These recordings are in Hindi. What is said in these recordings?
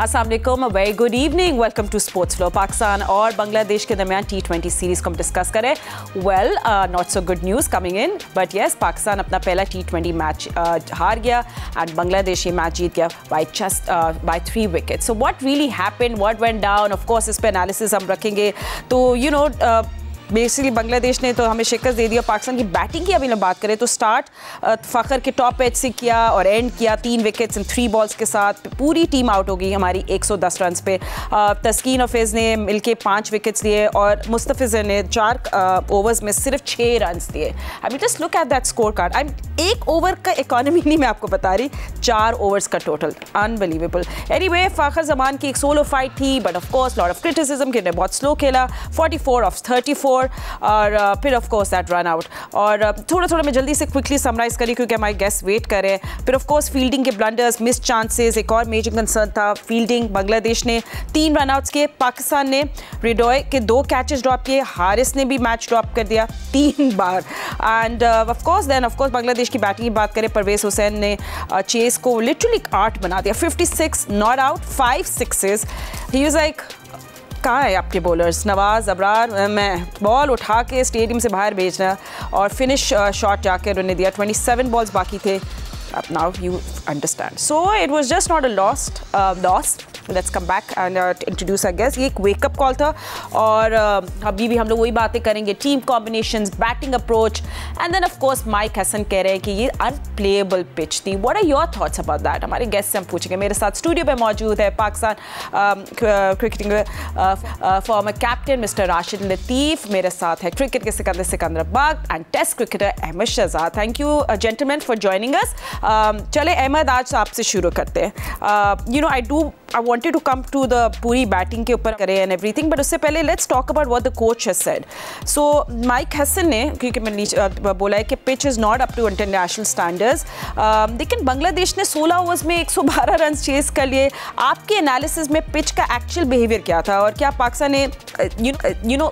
अस्सलाम वालेकुम, very good evening, welcome to sports flow. Pakistan और बांग्लादेश के दरमियान T20 सीरीज़ को हम डिस्कस करें। Well, not so good news coming in, but yes, Pakistan अपना पहला T20 मैच हार गया एंड बांग्लादेश ये मैच जीत गया by 3 wickets. So what really happened, what went down, of course इस पर एनालिसिस हम रखेंगे। तो यू नो बेसिकली बांग्लादेश ने तो हमें शिकस्त दे दिया। पाकिस्तान की बैटिंग की अभी हम बात करें तो स्टार्ट फ़खर के टॉप एज से किया और एंड किया 3 विकेट्स इन 3 बॉल्स के साथ। पूरी टीम आउट हो गई हमारी 110 रन पे। तस्कीन हफीज़ ने मिलके 5 विकेट्स लिए और मुस्तफ़िज़ ने 4 ओवर्स में सिर्फ 6 रन दिए। I mean just look at that score card. एक ओवर का इकॉनमी नहीं मैं आपको बता रही, 4 ओवर्स का टोटल, अनबिलीवेबल। एनीवे, फ़खर ज़मान की एक सोलो फाइट थी, but of course lot of criticism कि बहुत स्लो खेला, 44 ऑफ 34 और फिर of course that run out. और थोड़ा मैं जल्दी से क्विकली समराइज करी क्योंकि हमारे गेस्ट वेट कर रहे हैं। फिर ऑफ कोर्स फील्डिंग के ब्लंडर्स, मिस चांसेस, एक और मेजर कंसर्न था फील्डिंग। बांग्लादेश ने 3 रन आउट्स किए, पाकिस्तान ने रिडोय के 2 कैचेस ड्रॉप किए, हारिस ने भी मैच ड्रॉप कर दिया 3 बार। एंड ऑफ कोर्स बांग्लादेश की बैटिंग की बात करें, परवेज हुसैन ने चेस को लिटरली 8 बना दिया, 56 not out, 5 sixes. He was like, कहाँ है आपके बॉलर्स नवाज, अबरार? मैं बॉल उठा के स्टेडियम से बाहर भेजना और फिनिश शॉट जाके उन्होंने दिया। 27 बॉल्स बाकी थे। Now you understand. So it was just not a loss. Let's come back and introduce our guest. ये एक वेकअप कॉल था और अभी भी हम लोग वही बातें करेंगे, team combinations, batting approach and then of course Mike Hesson कह रहे हैं कि ये अनप्लेएबल पिच थी। What are your thoughts about that? हमारे गेस्ट से हम पूछेंगे। मेरे साथ स्टूडियो पे मौजूद है Pakistan cricketing former captain mister Rashid Latif, मेरे साथ है क्रिकेट के सिकंदराबाद and test cricketer Ahmed Shehzad. Thank you gentlemen for joining us. चले अहमद, आज आपसे शुरू करते हैं। I wanted to come to the पूरी बैटिंग के ऊपर करें and everything, but उससे पहले let's talk about what the coach has said. So Mike Hesson ने, क्योंकि मैंने बोला है कि pitch is not up to international standards, लेकिन बांग्लादेश ने 16 ओवर्स में 112 रन चेस कर लिए। आपके एनालिसिस में पिच का एक्चुअल बिहेवियर क्या था और क्या पाकिस्तान ने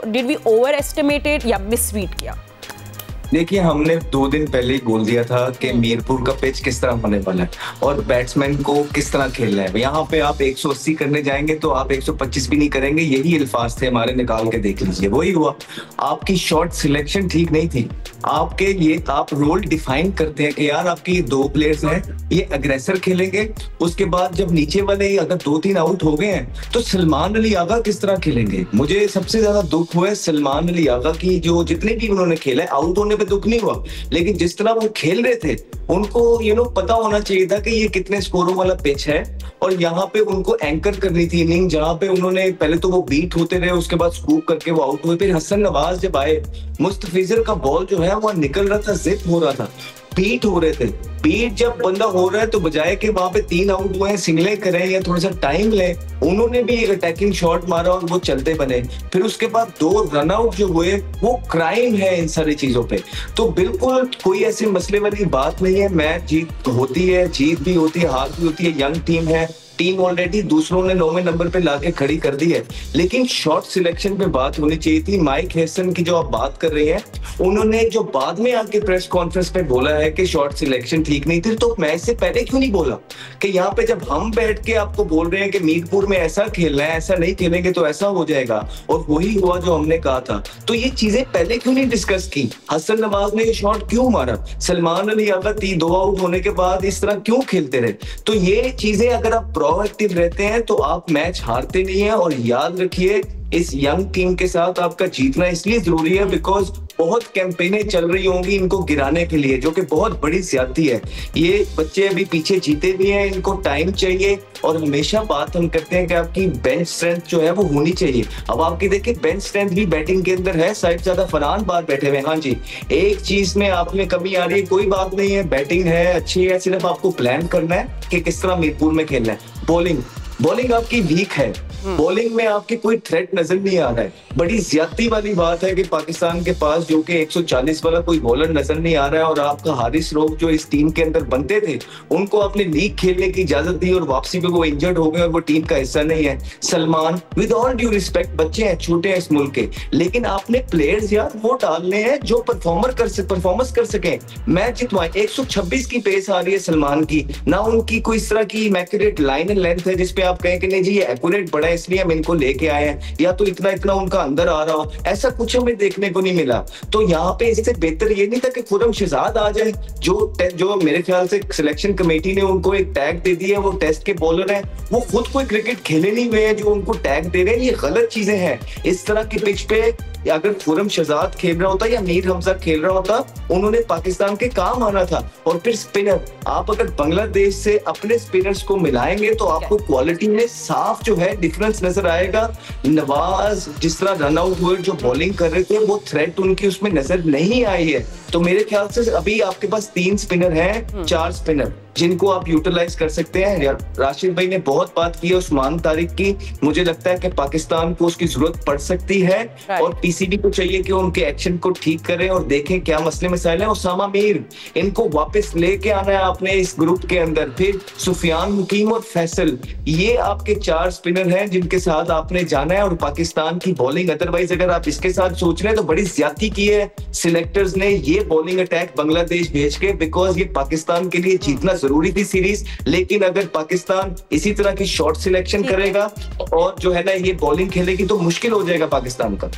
डिड वी ओवर एस्टिमेटेड या मिसरीड किया? देखिए, हमने 2 दिन पहले ही बोल दिया था कि मीरपुर का पिच किस तरह होने वाला है और बैट्समैन को किस तरह खेलना है। यहाँ पे आप 180 करने जाएंगे तो आप 125 भी नहीं करेंगे, यही अल्फाज थे हमारे, निकाल के देख लीजिए। वही हुआ। आपकी शॉट सिलेक्शन ठीक नहीं थी। आपके ये आप रोल डिफाइन करते हैं कि यार आपके 2 प्लेयर्स हैं, ये अग्रेसर खेलेंगे, उसके बाद जब नीचे वाले अगर 2-3 आउट हो गए हैं तो सलमान अली आगा किस तरह खेलेंगे। मुझे सबसे ज्यादा दुख हुआ है सलमान अली आगा की, जो जितने भी उन्होंने खेला, आउट होने पे दुख नहीं हुआ, लेकिन जिस तरह वो खेल रहे थे उनको पता होना चाहिए था कि ये कितने स्कोरों वाला पिच है और यहाँ पे उनको एंकर करनी थी इनिंग, जहाँ पे उन्होंने पहले तो वो बीट होते रहे, उसके बाद स्कूप करके वो आउट हुए। फिर हसन नवाज जब आए, मुस्तफिजर का बॉल जो है वो निकल रहा था, जिप हो रहा था, बीट हो रहे थे। बीट जब बंदा हो रहा है तो बजाय के वहां पे 3 आउट हुए, सिंगले करें या थोड़ा सा टाइम लें, उन्होंने भी एक अटैकिंग शॉट मारा और वो चलते बने। फिर उसके बाद 2 रन आउट जो हुए, वो क्राइम है इन सारी चीजों पे। तो बिल्कुल कोई ऐसे मसले वाली बात नहीं है। मैच जीत होती है, जीत भी होती है, हार भी होती है। यंग टीम है, टीम ऑलरेडी दूसरों ने 9वें नंबर पे लाके खड़ी कर दी है, लेकिन शॉट सिलेक्शन पे बात होनी चाहिए थी। माइक हसन की जो आप बात कर रहे हैं, उन्होंने जो बाद में आके प्रेस कॉन्फ्रेंस पे बोला है कि शॉट सिलेक्शन ठीक नहीं थी, तो मैच से पहले क्यों नहीं बोला कि यहाँ पे जब हम बैठ के आपको बोल रहे हैं कि मीरपुर में ऐसा खेलना है, ऐसा नहीं खेलेंगे तो ऐसा हो जाएगा, और वही हुआ जो हमने कहा था। तो ये चीजें पहले क्यों नहीं डिस्कस की? हसन नवाज ने ये शॉट क्यों मारा? सलमान अली अगर 2 आउट होने के बाद इस तरह क्यों खेलते रहे? तो ये चीजें अगर आप प्रोएक्टिव रहते हैं तो आप मैच हारते नहीं है। और याद रखिए, इस यंग टीम के साथ आपका जीतना इसलिए जरूरी है बिकॉज बहुत कैंपेनें चल रही होंगी इनको गिराने के लिए, जो कि बहुत बड़ी ज्यादती है। ये बच्चे अभी पीछे जीते भी हैं, इनको टाइम चाहिए। और हमेशा बात हम करते हैं कि आपकी बेंच स्ट्रेंथ जो है वो होनी चाहिए। अब आपकी देखिए बेंच स्ट्रेंथ भी बैटिंग के अंदर है, साहिब ज्यादा फरहान बाहर बैठे हुए हैं। हाँ जी, एक चीज में आप में कमी आ रही है, कोई बात नहीं है, बैटिंग है, अच्छी है, सिर्फ आपको प्लान करना है कि किस तरह मीरपुर में खेलना है। बॉलिंग आपकी वीक है, बॉलिंग में आपके कोई थ्रेट नजर नहीं आ रहा है। बड़ी ज्यादती वाली बात है कि पाकिस्तान के पास जो कि 140 वाला कोई बॉलर नजर नहीं आ रहा है, और आपका हारिस रऊफ जो इस टीम के अंदर बनते थे उनको अपने लीग खेलने की इजाजत दी और वापसी पे वो इंजर्ड हो गए और वो टीम का हिस्सा नहीं है। Salman, with all due respect, बच्चे हैं, छोटे हैं इस मुल्क के, लेकिन आपने प्लेयर्स यार वो डालने हैं जो परफॉर्मेंस कर सके, मैच जितवाएं। 126 की पेस आ रही है सलमान की, ना उनकी कोई इस तरह की इमैक्युलेट लाइन एंड लेंथ है जिसपे आप कहें कि नहीं जी ये एक्यूरेट बड़ा है इसलिए हम इनको लेके आए हैं, या तो इतना उनका अंदर आ रहा हो, ऐसा कुछ हमें देखने को नहीं मिला। तो यहाँ पे इससे बेहतर ये नहीं था कि खुरम शहजाद आ जाए, जो मेरे ख्याल से सिलेक्शन कमेटी ने उनको एक टैग दे दिया, वो टेस्ट के बॉलर हैं, वो खुद कोई क्रिकेट खेले नहीं हुए हैं जो उनको टैग दे रहे हैं, ये गलत चीजें हैं। इस तरह की पिच पे अगर खुरम शहजाद खेल रहा होता या मीर हमजा खेल रहा होता, उन्होंने पाकिस्तान के काम आना था। और फिर स्पिनर, आप अगर बांग्लादेश से अपने स्पिनर्स को मिलाएंगे तो आपको क्वालिटी में साफ जो है डिफरेंस नजर आएगा। नवाज जिस तरह रन आउट हुए, जो बॉलिंग कर रहे थे, वो थ्रेट उनकी उसमें नजर नहीं आई है। तो मेरे ख्याल से अभी आपके पास 3 स्पिनर हैं, 4 स्पिनर जिनको आप यूटिलाइज कर सकते हैं। राशिद भाई ने बहुत बात की है उस्मान तारिक की, मुझे लगता है कि पाकिस्तान को उसकी जरूरत पड़ सकती है और पीसीबी को चाहिए कि उनके एक्शन को ठीक करें और देखें क्या मसले मसाइल हैं। उसामा मीर, इनको वापस लेके आना है आपने इस ग्रुप के अंदर। फिर सुफियान, मुकीम और फैसल, ये आपके 4 स्पिनर हैं जिनके साथ आपने जाना है। और पाकिस्तान की बॉलिंग, अदरवाइज अगर आप इसके साथ सोच रहे हैं तो बड़ी ज्यादती की है सिलेक्टर्स ने ये बॉलिंग अटैक बांग्लादेश भेज के, बिकॉज ये पाकिस्तान के लिए जीतना जरूरी थी सीरीज। लेकिन अगर पाकिस्तान इसी तरह की शॉर्ट सिलेक्शन करेगा और जो है ना ये बॉलिंग खेलेगी तो मुश्किल हो जाएगा पाकिस्तान का।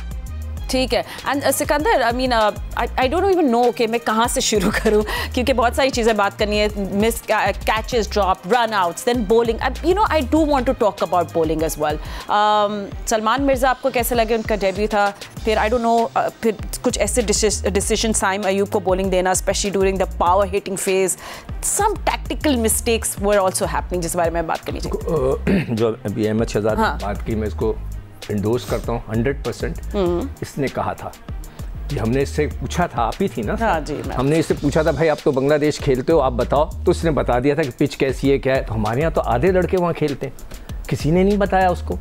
ठीक है। And Sikandar, I mean I don't even know कि मैं कहाँ से शुरू करूँ, क्योंकि बहुत सारी चीज़ें बात करनी है। Miss catches, drop, run outs, then bowling. You know I do want to talk about bowling as well. Salman Mirza आपको कैसे लगे? उनका डेब्यू था, फिर आई डोंट नो फिर कुछ ऐसे डिसीजन साइम अयूब को बॉलिंग देना, specially during the power hitting phase, some tactical mistakes were also happening, जिस बारे में बात करनी चाहिए। जो अभी अहमद शहजाद ने बात की, मैं इसको इंडोर्स करता हूँ 100%। इसने कहा था कि हमने इससे पूछा था, आप ही थी ना? हाँ जी, हमने इससे पूछा था भाई आप तो बांग्लादेश खेलते हो, आप बताओ। तो उसने बता दिया था कि पिच कैसी है, क्या है। तो हमारे यहाँ तो आधे लड़के वहाँ खेलते हैं, किसी ने नहीं बताया उसको।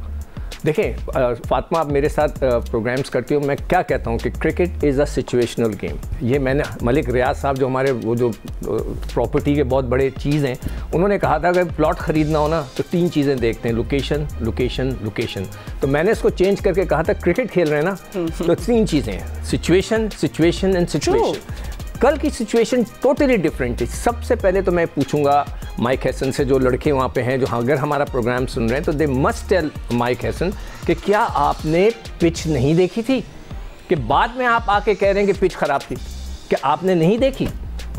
देखें फातिमा, आप मेरे साथ प्रोग्राम्स करती हो, मैं क्या कहता हूँ कि cricket is a situational game. ये मैंने मलिक रियाज साहब जो हमारे वो जो प्रॉपर्टी के बहुत बड़े चीज़ हैं, उन्होंने कहा था अगर प्लॉट ख़रीदना हो ना तो 3 चीज़ें देखते हैं, लोकेशन, लोकेशन, लोकेशन। तो मैंने इसको चेंज करके कहा था क्रिकेट खेल रहे हैं ना तो 3 चीज़ें हैं, सिचुएशन, सिचुएशन एंड सिचुएशन। कल की सिचुएशन टोटली डिफरेंट थी। सबसे पहले तो मैं पूछूंगा माइक हैसन से, जो लड़के वहाँ पे हैं जो अगर हमारा प्रोग्राम सुन रहे हैं, तो they must tell Mike Hesson कि क्या आपने पिच नहीं देखी थी, कि बाद में आप आके कह रहे हैं कि पिच ख़राब थी, कि आपने नहीं देखी।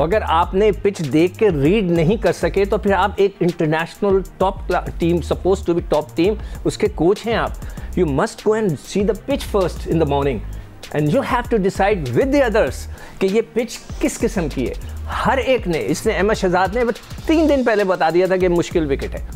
अगर आपने पिच देख के रीड नहीं कर सके तो फिर आप एक international top team, suppose to be top team, उसके कोच हैं आप। You must go and see the pitch first in the morning and you have to decide with the others कि ये पिच किस किस्म की है। हर एक ने, इसने अहमद शहजाद ने 3 दिन पहले बता दिया था कि मुश्किल विकेट है,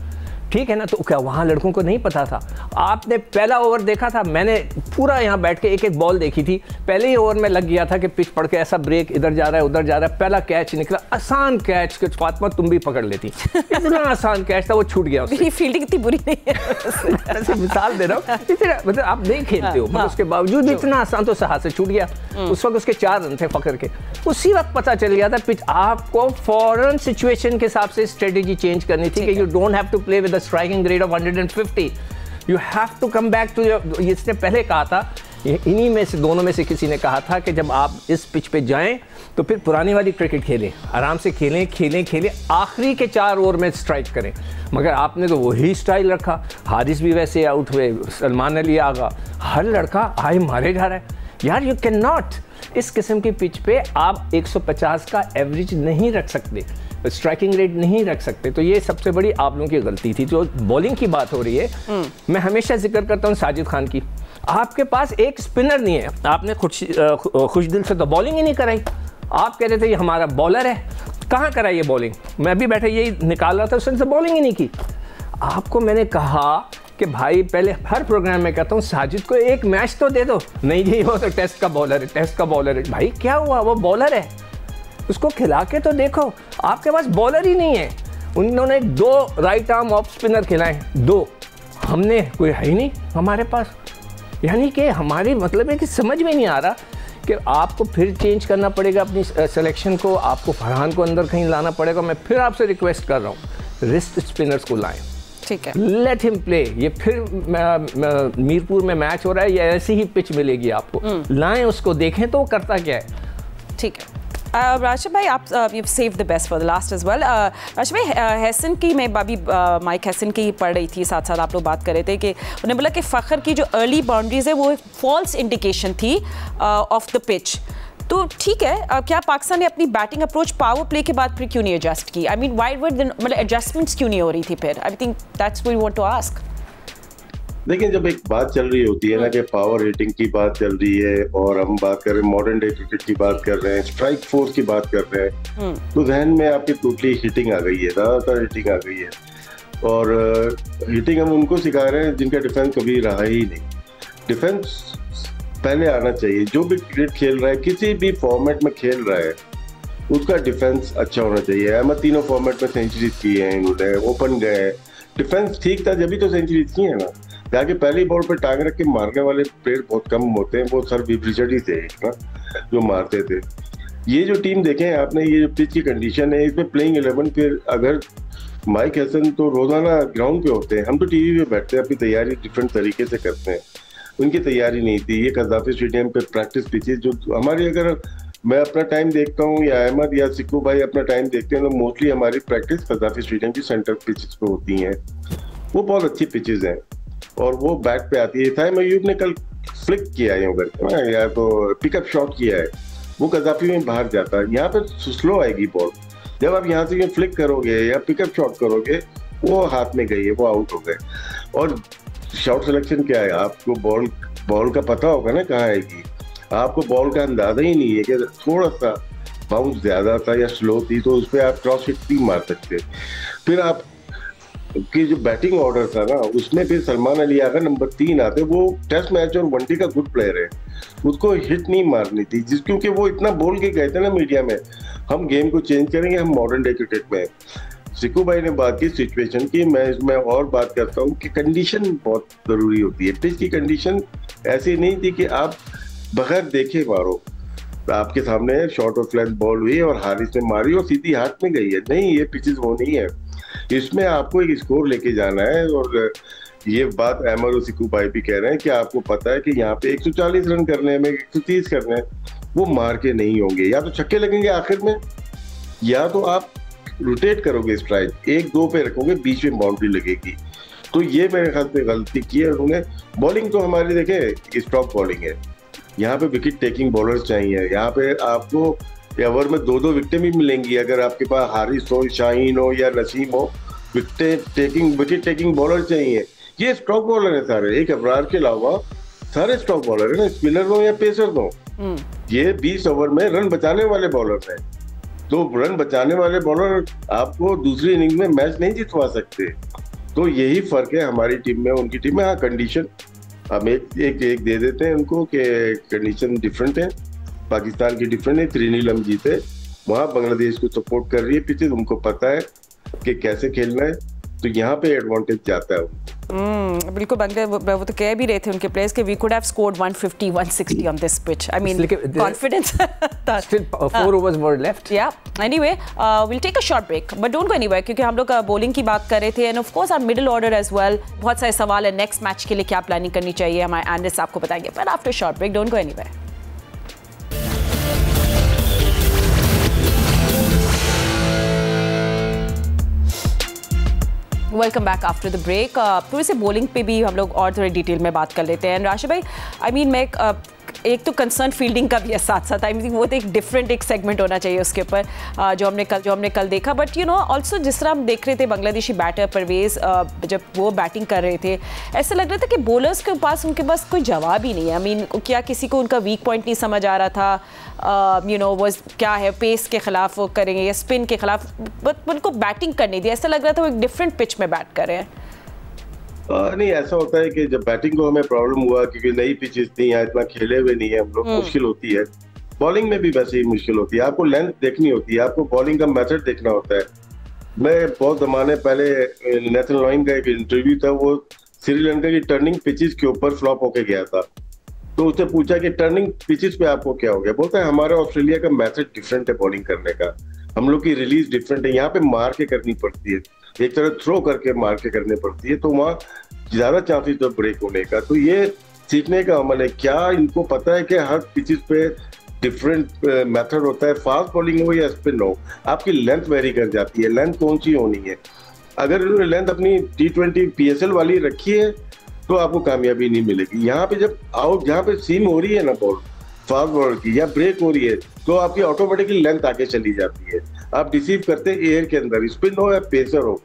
ठीक है ना। तो क्या वहाँ लड़कों को नहीं पता था? आपने पहला ओवर देखा था, मैंने पूरा यहाँ बैठ के एक एक बॉल देखी थी। पहले ही ओवर में लग गया था कि पिच पड़ के ऐसा ब्रेक इधर जा रहा है उधर जा रहा है। पहला कैच निकला, आसान कैच, कि फातिमा तुम भी पकड़ लेती, इतना आसान कैच था, वो छूट गया। मेरी फील्डिंग इतनी बुरी नहीं है। ऐसे मिसाल दे रहा हूँ, मतलब आप नहीं खेलते हो, मतलब उसके बावजूद इतना आसान, तो हाथ से छूट गया। उस वक्त उसके 4 रन थे फखर के, उसी वक्त पता चल गया था पिच। आपको फौरन सिचुएशन के हिसाब से स्ट्रेटेजी चेंज करनी थी कि you don't have to play with striking grade of 150. You have to come back to your, इसने पहले कहा था, इन्हीं में से दोनों में से किसी ने कहा था कि जब आप इस पिच पे जाएं तो फिर पुरानी वाली क्रिकेट खेलें, आराम से खेलें, आखिरी के 4 ओवर में स्ट्राइक करें। मगर आपने तो वही स्टाइल रखा। हारिस भी वैसे आउट हुए, सलमान अली आगा, हर लड़का आए मारे जा रहा है। यार यू कैन नॉट, इस किस्म की पिच पे आप 150 का एवरेज नहीं रख सकते, स्ट्राइकिंग रेट नहीं रख सकते। तो ये सबसे बड़ी आप लोगों की गलती थी। जो बॉलिंग की बात हो रही है, मैं हमेशा जिक्र करता हूँ साजिद खान की। आपके पास एक स्पिनर नहीं है, आपने खुश दिल से तो बॉलिंग ही नहीं कराई। आप कह रहे थे ये हमारा बॉलर है, कहाँ कराई ये बॉलिंग? मैं भी बैठे यही निकाल रहा था, उसने बॉलिंग ही नहीं की। आपको मैंने कहा कि भाई पहले हर प्रोग्राम में कहता हूँ साजिद को एक मैच तो दे दो। नहीं जी वो तो टेस्ट का बॉलर है, टेस्ट का बॉलर है। भाई क्या हुआ, वो बॉलर है, उसको खिला के तो देखो। आपके पास बॉलर ही नहीं है। उन्होंने 2 राइट आर्म ऑफ स्पिनर खिलाए, 2 हमने कोई है ही नहीं हमारे पास। यानी कि हमारी मतलब है कि समझ में नहीं आ रहा कि आपको फिर चेंज करना पड़ेगा अपनी सिलेक्शन को, आपको फरहान को अंदर कहीं लाना पड़ेगा। मैं फिर आपसे रिक्वेस्ट कर रहा हूँ, रिस्ट स्पिनर्स को लाएं, ठीक है, लेट हिम प्ले। ये फिर मीरपुर में मैच हो रहा है, या ऐसी ही पिच मिलेगी आपको, लाएं उसको, देखें तो वो करता क्या है। ठीक है। राशिद भाई, आप you save the best for the last as well. Rashid भाई, हैसन की मैं अभी माइक हैसन की पढ़ रही थी, साथ साथ आप लोग बात कर रहे थे कि उन्होंने बोला कि फ़खर की जो अर्ली बाउंड्रीज है वो फॉल्स इंडिकेशन थी ऑफ द पिच। तो ठीक है, क्या पाकिस्तान ने अपनी बैटिंग अप्रोच पावर प्ले के बाद फिर क्यों नहीं एडजस्ट की? आई मीन वाई वर मतलब एडजस्टमेंट्स क्यों नहीं हो रही थी फिर? I think that's what we want to ask. लेकिन जब एक बात चल रही होती है ना कि पावर हिटिंग की बात चल रही है और हम बात कर रहे हैं मॉडर्न डे क्रिकेट की बात कर रहे हैं, स्ट्राइक फोर्स की बात कर रहे हैं, तो जहन में आपकी टोटली हिटिंग आ गई है, ज़्यादातर हिटिंग आ गई है। और हिटिंग हम उनको सिखा रहे हैं जिनका डिफेंस कभी रहा ही नहीं। डिफेंस पहले आना चाहिए। जो भी क्रिकेट खेल रहा है, किसी भी फॉर्मेट में खेल रहा है, उसका डिफेंस अच्छा होना चाहिए। अहमद तीनों फॉर्मेट में सेंचुरी की है इन्होंने, ओपन गए, डिफेंस ठीक था जब भी तो सेंचुरी की है ना। जाके पहली बॉल पे टांग रख के मारने वाले प्लेयर बहुत कम होते हैं, वो सर रिचर्ड ही थे ना जो मारते थे। ये जो टीम देखें आपने, ये जो पिच की कंडीशन है, इसमें प्लेइंग 11 फिर अगर माइक हैसन तो रोजाना ग्राउंड पे होते हैं, हम तो टीवी पे बैठते हैं, अपनी तैयारी डिफरेंट तरीके से करते हैं। उनकी तैयारी नहीं थी। ये कज़ाफी स्टेडियम पे प्रैक्टिस पिचेज जो हमारी, अगर मैं अपना टाइम देखता हूँ या अहमद या सिक्कू भाई अपना टाइम देखते हैं, तो मोस्टली हमारी प्रैक्टिस कज़ाफी स्टेडियम की सेंटर पिचेज पे होती हैं। वो बहुत अच्छी पिचेज हैं और वो बैट पे आती है। ताइम अय्यूब ने कल फ्लिक किया है उधर, या तो पिकअप शॉट किया है, वो कज़ाफी में बाहर जाता है। यहाँ पे स्लो आएगी बॉल, जब आप यहाँ से ये फ्लिक करोगे या पिकअप शॉट करोगे, वो हाथ में गई है, वो आउट हो गए। और शॉट सिलेक्शन क्या है, आपको बॉल का पता होगा ना कहाँ आएगी, आपको बॉल का अंदाजा ही नहीं है कि थोड़ा सा बाउंस ज्यादा था या स्लो थी तो उस पर आप क्रॉस हिट नहीं मार सकते। फिर आप कि जो बैटिंग ऑर्डर था ना, उसमें फिर सलमान अली आगा नंबर 3 आते, वो टेस्ट मैच और वनडे का गुड प्लेयर है, उसको हिट नहीं मारनी थी, क्योंकि वो इतना बोल के गए थे ना मीडिया में, हम गेम को चेंज करेंगे, हम मॉडर्न डे क्रिकेट में। सिक्कू भाई ने बात की सिचुएशन की, मैं इसमें और बात करता हूँ कि कंडीशन बहुत जरूरी होती है। पिच की कंडीशन ऐसी नहीं थी कि आप बगैर देखे मारो, आपके सामने शॉर्ट ऑफ लेंथ बॉल हुई और हारिस ने मारी और सीधी हाथ में गई है। नहीं, ये पिचेस वो नहीं है, इसमें आपको एक स्कोर लेके जाना है। और ये बात अहमद और सिक्कू भाई भी कह रहे हैं कि आपको पता है कि यहाँ पे 140 रन करने में 130 करने हैं, वो मार के नहीं होंगे, या तो छक्के लगेंगे आखिर में, या तो आप रोटेट करोगे, स्ट्राइक 1-2 पे रखोगे, बीच में बाउंड्री लगेगी। तो ये मेरे ख्याल से गलती की है उन्होंने। बॉलिंग तो हमारी देखे स्टॉक बॉलिंग है, यहाँ पे विकेट टेकिंग बॉलर्स चाहिए। यहाँ पे आपको ओवर में 2-2 विकेटें भी मिलेंगी अगर आपके पास हारिस हो, शाहीन हो या नसीम हो, विकेट टेकिंग बॉलर चाहिए। ये स्टॉक बॉलर है सारे, एक अबरार के अलावा सारे स्टॉक बॉलर है ना, स्पिनर हो या पेसर हो। ये 20 ओवर में रन बचाने वाले बॉलर हैं, तो रन बचाने वाले बॉलर आपको दूसरी इनिंग में मैच नहीं जितवा सकते। तो यही फर्क है हमारी टीम में उनकी टीम में। हाँ, कंडीशन हम एक दे देते हैं उनको कि कंडीशन डिफरेंट है, पाकिस्तान की डिफरेंट है। 3 नीलम जीते, वहाँ बांग्लादेश को सपोर्ट कर रही है पिचेस, उनको पता है कि कैसे खेलना है, तो यहाँ पे एडवांटेज जाता है। बिल्कुल, बांग्लादेश वो तो कह भी रहे थे उनके प्लेयर्स कि we could have scored 150 160 on this pitch. I mean confidence था। Still 4 overs were left. Yeah. Anyway, we'll take a short break, but don't go anywhere क्योंकि हम लोग बॉलिंग की बात कर रहे थे, and of course our middle order as well. बहुत सारे सवाल है, नेक्स्ट मैच के लिए क्या प्लानिंग करनी चाहिए, हमारे एनालिस्ट आपको बताएंगे, but after short break, don't go anywhere. Welcome back after the break. थोड़ी से बॉलिंग पे भी हम लोग और थोड़ी डिटेल में बात कर लेते हैं। राशिद भाई, आई मीन मैं एक तो कंसर्न फील्डिंग का भी है साथ साथ, आई मीन वो तो एक डिफरेंट एक सेगमेंट होना चाहिए उसके ऊपर, जो हमने कल देखा। बट यू नो ऑल्सो जिस तरह हम देख रहे थे बांग्लादेशी बैटर परवेज, जब वो बैटिंग कर रहे थे, ऐसा लग रहा था कि बॉलर्स के पास उनके पास कोई जवाब ही नहीं है। आई मीन क्या किसी को उनका वीक पॉइंट नहीं समझ आ रहा था, यू नो वो क्या है, पेस के खिलाफ वो करेंगे या स्पिन के खिलाफ, बट उनको बैटिंग करनी थी, ऐसा लग रहा था वो एक डिफरेंट पिच में बैट कर रहे हैं। नहीं, ऐसा होता है कि जब बैटिंग को हमें प्रॉब्लम हुआ क्योंकि नई पिचेस थी, यहाँ इतना खेले हुए नहीं है हम लोग, मुश्किल होती है। बॉलिंग में भी वैसे ही मुश्किल होती है, आपको लेंथ देखनी होती है, आपको बॉलिंग का मेथड देखना होता है। मैं बहुत जमाने पहले नेथन लॉइन का एक इंटरव्यू था, वो श्रीलंका की टर्निंग पिचेस के ऊपर फ्लॉप होके गया था। तो उससे पूछा कि टर्निंग पिचेस पे आपको क्या हो गया, बोलता है हमारा ऑस्ट्रेलिया का मेथड डिफरेंट है बॉलिंग करने का, हम लोग की रिलीज डिफरेंट है, यहाँ पे मार के करनी पड़ती है, एक तरह थ्रो करके मार के करनी पड़ती है, तो वहाँ ज्यादा चांसेस तो ब्रेक होने का। तो ये सीखने का अमल है। क्या इनको पता है कि हर पिचेस पे डिफरेंट मेथड होता है, फास्ट बॉलिंग हो या स्पिन हो, आपकी लेंथ वेरी कर जाती है, लेंथ कौन सी होनी है। अगर इन्होंने लेंथ अपनी T20 PSL वाली रखी है तो आपको कामयाबी नहीं मिलेगी। यहाँ पे जब आउट, जहाँ पे सीम हो रही है ना बॉल फास्ट बॉलर की या ब्रेक हो रही है, तो आपकी ऑटोमेटिकली लेंथ आगे चली जाती है, आप रिसीव करते हैं एयर के अंदर, स्पिन हो या पेसर हो,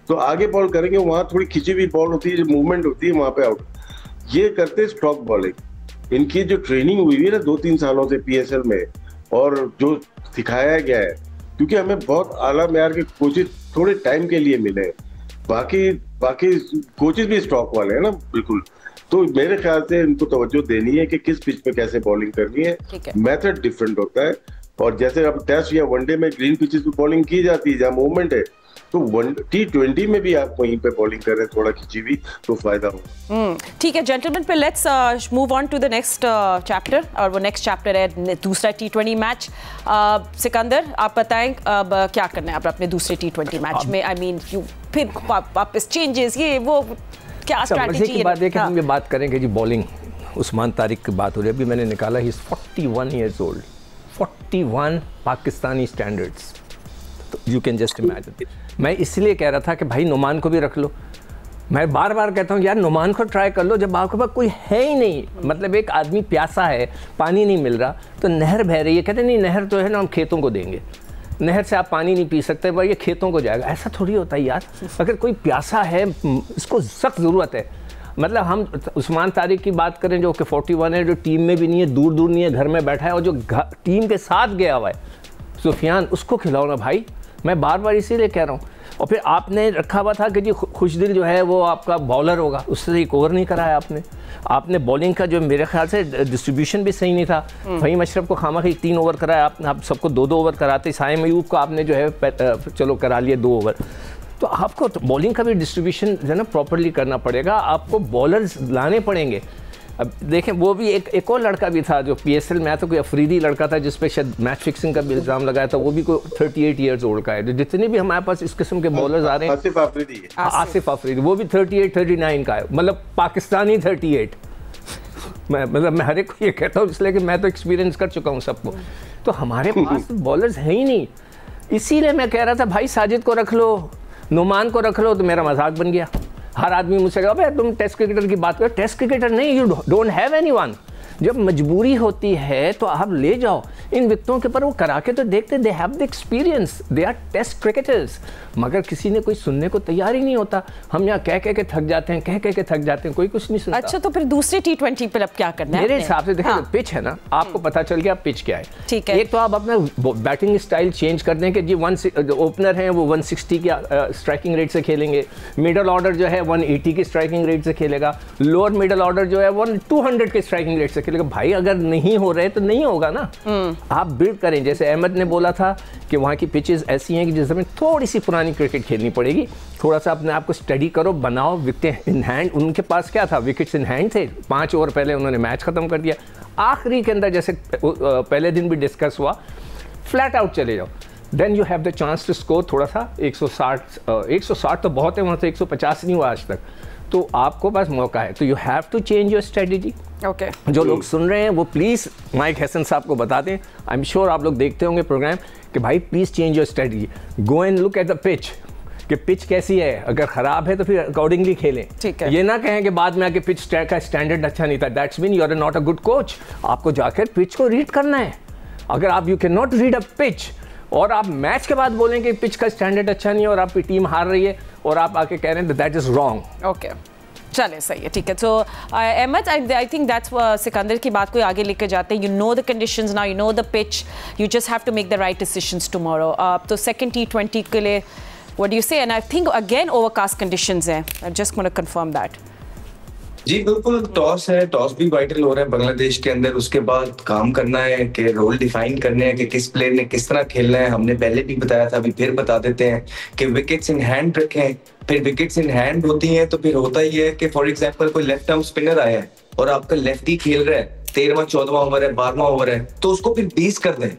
तो आगे बॉल करेंगे, वहां थोड़ी खिंची हुई बॉल होती है, जो मूवमेंट होती है वहां पे आउट। ये करते स्ट्रोक बॉलिंग। इनकी जो ट्रेनिंग हुई है ना 2-3 सालों से PSL में, और जो सिखाया गया है, क्योंकि हमें बहुत आला मेयार के कोचेज थोड़े टाइम के लिए मिले, बाकी कोचेज भी स्ट्रोक वाले हैं ना बिल्कुल। तो मेरे ख्याल से इनको तवज्जो देनी है कि किस पिच पे कैसे बॉलिंग करनी है, मेथड डिफरेंट होता है। और जैसे अब टेस्ट या वनडे में ग्रीन पिचेस पे बॉलिंग की जाती है जहाँ मूवमेंट है, तो T20 में भी आप वहीं पे बॉलिंग कर रहे हैं थोड़ा खिंची हुई, तो फायदा होगा। ठीक है जेंटलमैन, पे let's move on to the next chapter, और वो नेक्स्ट चैप्टर है दूसरा T20 मैच। सिकंदर, आप बताएं अब क्या करना है आप अपने दूसरे T20 मैच में? आई मीन फिर वापस चेंजेस, ये वो क्या स्ट्रैटेजी है? बात है कि हम ये बात करेंगे जी बॉलिंग, उस्मान तारिक की बात हो रही है, अभी मैंने निकाला ही 41 ईयर्स ओल्ड, 41 पाकिस्तानी स्टैंडर्ड्स, तो यू कैन जस्ट इमेजिन। मैं इसलिए कह रहा था कि भाई नुमान को भी रख लो, मैं बार बार कहता हूँ यार नुमान को ट्राई कर लो, जब आपके पास कोई है ही नहीं, मतलब एक आदमी प्यासा है, पानी नहीं मिल रहा, तो नहर बह रही है, कहते नहीं नहर तो है ना हम खेतों को देंगे, नहर से आप पानी नहीं पी सकते भाई, ये खेतों को जाएगा, ऐसा थोड़ी होता है यार। अगर कोई प्यासा है, इसको सख्त ज़रूरत है, मतलब हम उस्मान तारिक की बात करें जो कि 41 है, जो टीम में भी नहीं है, दूर दूर नहीं है, घर में बैठा है, और जो टीम के साथ गया हुआ है सुफियान, उसको खिलाओ ना भाई, मैं बार बार इसीलिए कह रहा हूँ। और फिर आपने रखा हुआ था कि जी खुशदिल जो है वो आपका बॉलर होगा, उससे एक ओवर नहीं कराया आपने बॉलिंग का जो मेरे ख्याल से डिस्ट्रीब्यूशन भी सही नहीं था। फ़हीम अशरफ को खामखी 3 ओवर कराया आपने, आप सबको 2-2 ओवर कराते, साइम अयूब को आपने जो है चलो करा लिए 2 ओवर, तो आपको बॉलिंग का भी डिस्ट्रीब्यूशन जो है ना प्रॉपरली करना पड़ेगा, आपको बॉलर्स लाने पड़ेंगे। अब देखें वो भी एक और लड़का भी था जो PSL में आया था, कोई अफरीदी लड़का था जिस पे शायद मैच फिक्सिंग का भी इल्ज़ाम लगाया था, वो भी कोई 38 ईयर्स ओल्ड का है। तो जितने भी हमारे पास इस किस्म के बॉलर्स आ रहे हैं, आसिफ अफरीदी, वो भी 38-39 का है, मतलब पाकिस्तानी 38। मैं हर एक को ये कहता हूँ इसलिए कि मैं तो एक्सपीरियंस कर चुका हूँ सबको, तो हमारे पास बॉलर्स हैं ही नहीं। इसीलिए मैं कह रहा था भाई साजिद को रख लो, नुमान को रख लो, तो मेरा मजाक बन गया। हर आदमी मुझसे कहा भाई तुम टेस्ट क्रिकेटर की बात करो, टेस्ट क्रिकेटर नहीं, यू डोंट हैव एनीवन। जब मजबूरी होती है तो आप ले जाओ इन विकटों के पर, वो करा के तो देखते, they have the experience, they are test cricketers, मगर किसी ने कोई सुनने को तैयार ही नहीं होता। हम यहाँ कह के थक जाते हैं, कह के थक जाते हैं, कोई कुछ नहीं सुनता। अच्छा, तो फिर दूसरे T20 पर अब क्या करना है? मेरे हिसाब से देखिए पिच है ना, आपको पता चल गया पिच क्या है। ठीक है, एक तो आप अपना बैटिंग स्टाइल चेंज कर दें कि जी ओपनर हैं वो 160 की स्ट्राइकिंग रेट से खेलेंगे, मिडल ऑर्डर जो है 180 की स्ट्राइकिंग रेट से खेलेगा, लोअर मिडल ऑर्डर जो है 200 की स्ट्राइकिंग रेट से खेलेगा। भाई अगर नहीं हो रहे तो नहीं होगा ना, आप बिल्ड करें। जैसे अहमद ने बोला था कि वहाँ की पिचेस ऐसी हैं कि जिस समय थोड़ी सी पुरानी क्रिकेट खेलनी पड़ेगी, थोड़ा सा अपने आप को स्टडी करो, बनाओ विकेट इन हैंड। उनके पास क्या था, विकेट्स इन हैंड थे, 5 ओवर पहले उन्होंने मैच खत्म कर दिया। आखिरी के अंदर जैसे पहले दिन भी डिस्कस हुआ, फ्लैट आउट चले जाओ, then you have the chance to score थोड़ा सा 160 तो बहुत है, वहाँ से 150 नहीं हुआ आज तक, तो आपको पास मौका है। तो you have to change your strategy. Okay, जो लोग सुन रहे हैं वो प्लीज़ माइक हसन साहब को बता दें, आई एम श्योर आप लोग देखते होंगे प्रोग्राम, कि भाई please change your strategy, go and look at the pitch कि पिच कैसी है, अगर ख़राब है तो फिर अकॉर्डिंगली खेलें। ठीक है, ये ना कहें कि बाद में आके पिच का स्टैंडर्ड अच्छा नहीं था, that's mean you are not a good coach. आपको जाकर पिच को रीड करना है। अगर आप you can not read a pitch और आप मैच के बाद बोलें कि पिच का स्टैंडर्ड अच्छा नहीं है और आपकी टीम हार रही है और आप आके कह रहे हैं दैट इज़ रॉन्ग। ओके, चले सही है, ठीक है। तो Ahmed, I think that's Sikandar की बात को आगे लेकर जाते हैं। You know the conditions now, you know the pitch, you just have to make the right decisions tomorrow. तो सेकंड T20 के लिए what do you say? And I think again overcast conditions हैं, I just want to confirm that. जी बिल्कुल, टॉस है, टॉस भी वाइटल हो रहा है बांग्लादेश के अंदर। उसके बाद काम करना है कि रोल डिफाइन करने हैं कि किस प्लेयर ने किस तरह खेलना है। हमने पहले भी बताया था, अभी फिर बता देते हैं कि विकेट्स इन हैंड रखें। फिर विकेट्स इन हैंड होती हैं तो फिर होता ही है कि फॉर एग्जांपल कोई लेफ्ट आर्म स्पिनर आया है और आपका लेफ्टी खेल रहा है, 13वां 14वां ओवर है, 12वां ओवर है, तो उसको फिर 20 कर दें,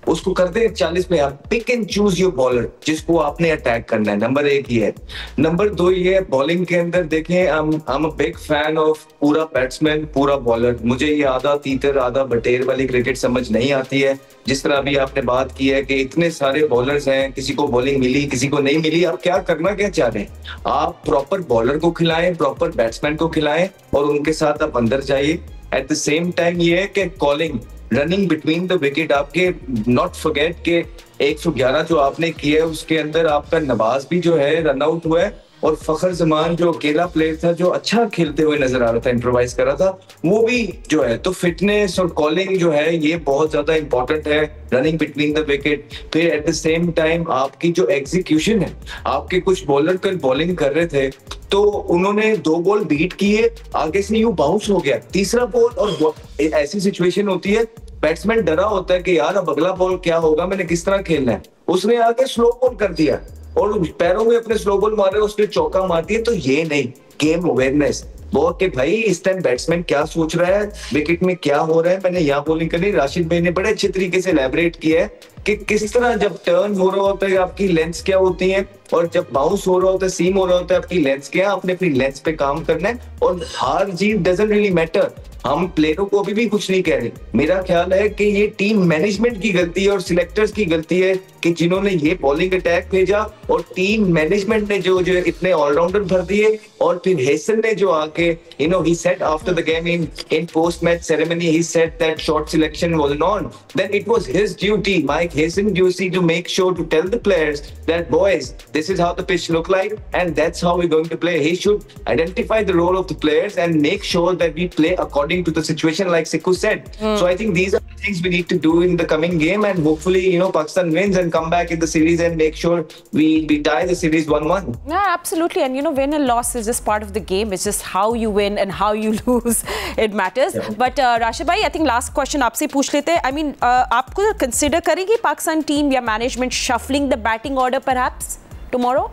उसको कर दे 40 पे। आप pick and choose your bowler जिसको आपने अटैक करना है। नंबर 1 ये है। नंबर 2 ये है, बॉलिंग के अंदर देखें, I am a big fan of पूरा बैट्समैन पूरा बॉलर। मुझे ये आधा तीतर आधा बटेर वाली क्रिकेट समझ नहीं आती है। जिस तरह अभी आपने बात की है कि इतने सारे बॉलर्स हैं, किसी को बॉलिंग मिली किसी को नहीं मिली, आप क्या करना क्या चाह रहे हैं? आप प्रॉपर बॉलर को खिलाएं, प्रॉपर बैट्समैन को खिलाएं और उनके साथ आप अंदर जाइए। एट द सेम टाइम ये है कि calling, running between the wicket, आपके नॉट फॉरगेट के 111 जो आपने किया है उसके अंदर आपका नवाज भी जो है रन आउट हुआ है और फखर जमान जो अकेला प्लेयर था जो अच्छा खेलते हुए नजर आ रहा था, इम्प्रोवाइज कर रहा था, वो भी जो है। तो फिटनेस और कॉलिंग जो है ये बहुत ज्यादा इंपॉर्टेंट है, रनिंग बिटवीन द विकेट। फिर एट द सेम टाइम आपकी जो एग्जीक्यूशन है, आपके कुछ बॉलर कल बॉलिंग कर रहे थे तो उन्होंने 2 बॉल बीट किए, आगे से यूं बाउंस हो गया तीसरा बॉल, और ऐसी सिचुएशन होती है बैट्समैन डरा होता है कि यार अब अगला बॉल क्या होगा, मैंने किस तरह खेलना है। उसने आके स्लो बॉल कर दिया और पैरों में अपने स्लो बॉल मारे, उसने चौका मार दिया। तो ये नहीं, गेम अवेयरनेस बहुत कि भाई इस टाइम बैट्समैन क्या सोच रहा है, विकेट में क्या हो रहा है, मैंने यहाँ बॉलिंग करनी। राशिद भाई ने बड़े अच्छे तरीके से एलैबोरेट किया है कि किस तरह जब टर्न हो रहा होता है आपकी लेंथ क्या होती है और जब बाउंस हो रहा होता है, सीम हो रहा होता है, आपकी लेंथ क्या है, आपने अपनी लेंथ पे काम करना है। और हार जीत डजंट रियली मैटर। हम प्लेयरों को अभी भी कुछ नहीं कह रहे। मेरा ख्याल है कि ये टीम मैनेजमेंट की गलती है और सिलेक्टर्स की गलती है कि जिन्होंने ये बॉलिंग अटैक भेजा और टीम मैनेजमेंट ने जो इतने ऑलराउंडर भर दिए। और फिर हेसन ने जो आके he said after the game in post match ceremony, he said that short selection was on. Then it was his duty, Mike Heson duty, to make sure to tell the players that boys, this is how the pitch look like and that's how we're going to play. He should identify the role of the players and make sure that we play according to the situation, like Sikhu said. So I think these are the things we need to do in the coming game, and hopefully Pakistan wins and come back in the series and make sure we tie the series 1-1. Yeah, absolutely. And win and loss is just part of the game. It's just how you win and how you lose. It matters. Yeah. But Rashid bhai, I think last question आपसे पूछ लेते हैं. I mean, आपको consider करेगी पाकिस्तान टीम या management shuffling the batting order perhaps tomorrow?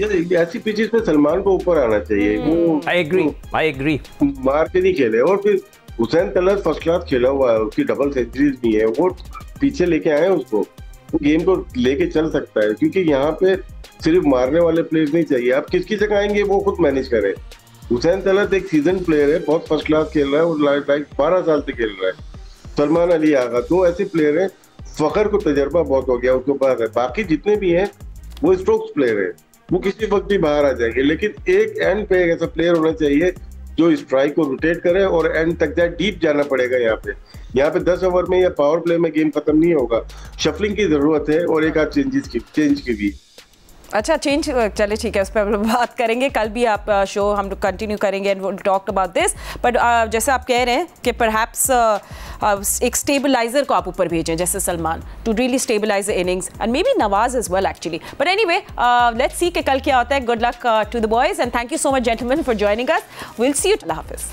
ऐसी पिचेस पे सलमान को ऊपर आना चाहिए। वो I agree. मार के नहीं खेले। और फिर हुसैन तलत फर्स्ट क्लास खेला हुआ है, उसकी डबल सेंचुरीज भी है, वो पीछे लेके आए उसको, वो गेम को लेके चल सकता है। क्योंकि यहाँ पे सिर्फ मारने वाले प्लेयर्स नहीं चाहिए। आप किसकी जगह आएंगे वो खुद मैनेज करें। हुसैन तलत एक सीजन प्लेयर है, बहुत फर्स्ट क्लास खेल रहा है, वो लाइक 12 साल से खेल रहा है। सलमान अली आगा तो ऐसे प्लेयर है, फखर को तजर्बा बहुत हो गया उसके पास है। बाकी जितने भी हैं वो स्ट्रोक्स प्लेयर है, वो किसी वक्त भी बाहर आ जाएंगे। लेकिन एक एंड पे एक ऐसा प्लेयर होना चाहिए जो स्ट्राइक को रोटेट करे और एंड तक जाए। डीप जाना पड़ेगा यहाँ पे 10 ओवर में या पावर प्ले में गेम खत्म नहीं होगा। शफलिंग की जरूरत है और एक आध चेंज की भी। अच्छा, चेंज, चले ठीक है, उस पर बात करेंगे। कल भी आप शो हम लोग कंटिन्यू करेंगे and talk about this. But जैसे आप कह रहे हैं कि परहैप्स एक स्टेबलाइजर को आप ऊपर भेजें जैसे Salman, to really stabilise the innings and maybe Nawaz as well actually. But anyway, let's see कि कल क्या होता है। Good luck to the boys and thank you so much gentlemen for joining us. Will see you. अल्लाह हाफिज़।